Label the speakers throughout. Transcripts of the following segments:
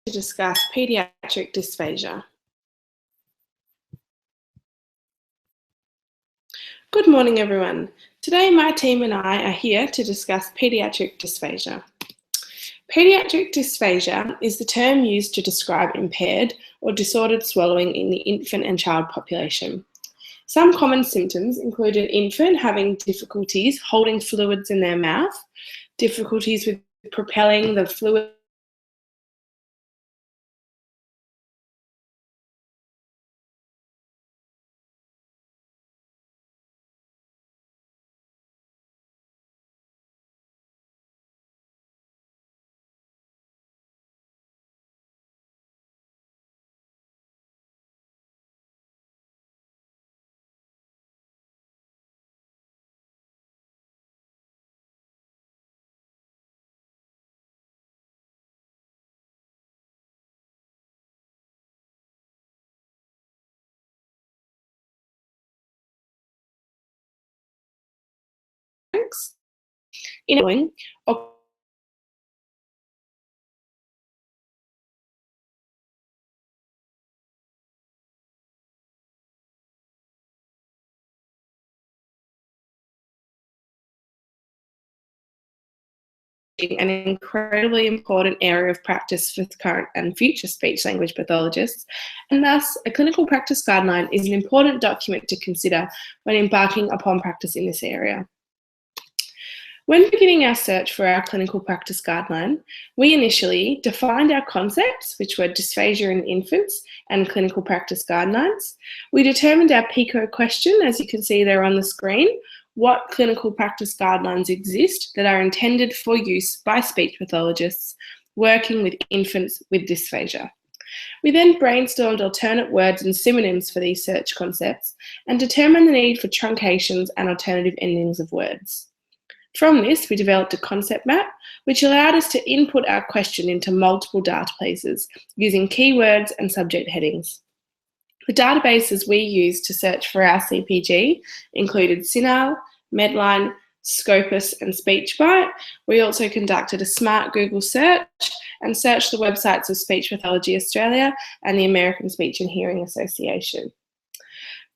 Speaker 1: to discuss paediatric dysphagia. Good morning, everyone. Today, my team and I are here to discuss paediatric dysphagia. Paediatric dysphagia is the term used to describe impaired or disordered swallowing in the infant and child population. Some common symptoms include an infant having difficulties holding fluids in their mouth, difficulties with propelling the fluid in or an incredibly important area of practice for current and future speech-language pathologists, and thus a clinical practice guideline is an important document to consider when embarking upon practice in this area. When beginning our search for our clinical practice guideline, we initially defined our concepts, which were dysphagia in infants and clinical practice guidelines. We determined our PICO question, as you can see there on the screen: what clinical practice guidelines exist that are intended for use by speech pathologists working with infants with dysphagia. We then brainstormed alternate words and synonyms for these search concepts and determined the need for truncations and alternative endings of words. From this, we developed a concept map, which allowed us to input our question into multiple databases using keywords and subject headings. The databases we used to search for our CPG included CEL, Medline, Scopus, and SpeechBite. We also conducted a smart Google search and searched the websites of Speech Pathology Australia and the American Speech and Hearing Association.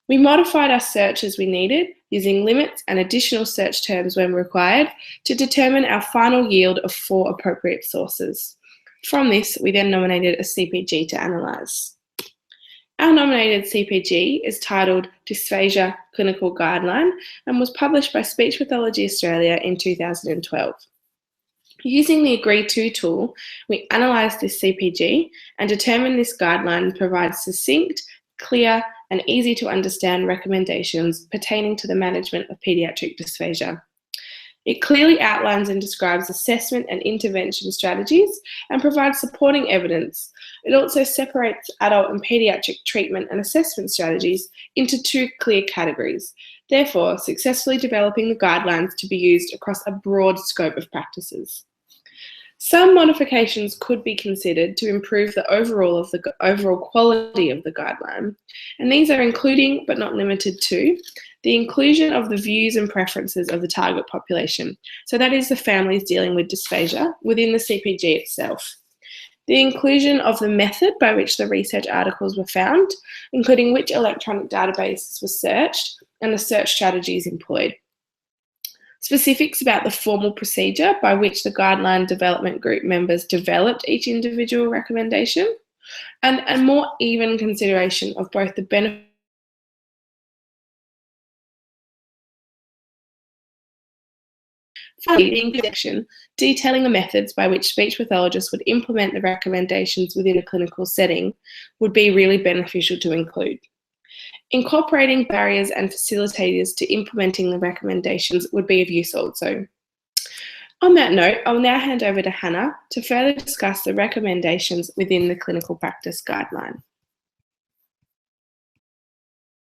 Speaker 1: We modified our search as we needed, using limits and additional search terms when required to determine our final yield of 4 appropriate sources. From this, we then nominated a CPG to analyse. Our nominated CPG is titled Dysphagia Clinical Guideline and was published by Speech Pathology Australia in 2012. Using the Agree To tool, we analysed this CPG and determined this guideline provides succinct, clear, and easy to understand recommendations pertaining to the management of paediatric dysphagia. It clearly outlines and describes assessment and intervention strategies and provides supporting evidence. It also separates adult and paediatric treatment and assessment strategies into 2 clear categories, therefore successfully developing the guidelines to be used across a broad scope of practices. Some modifications could be considered to improve the overall quality of the guideline, and these are including, but not limited to, the inclusion of the views and preferences of the target population, so that is the families dealing with dysphagia, within the CPG itself. The inclusion of the method by which the research articles were found, including which electronic databases were searched and the search strategies employed. Specifics about the formal procedure by which the guideline development group members developed each individual recommendation, and a more even consideration of both the benefits section detailing the methods by which speech pathologists would implement the recommendations within a clinical setting would be really beneficial to include. Incorporating barriers and facilitators to implementing the recommendations would be of use also. On that note, I'll now hand over to Hannah to further discuss the recommendations within the clinical practice guideline.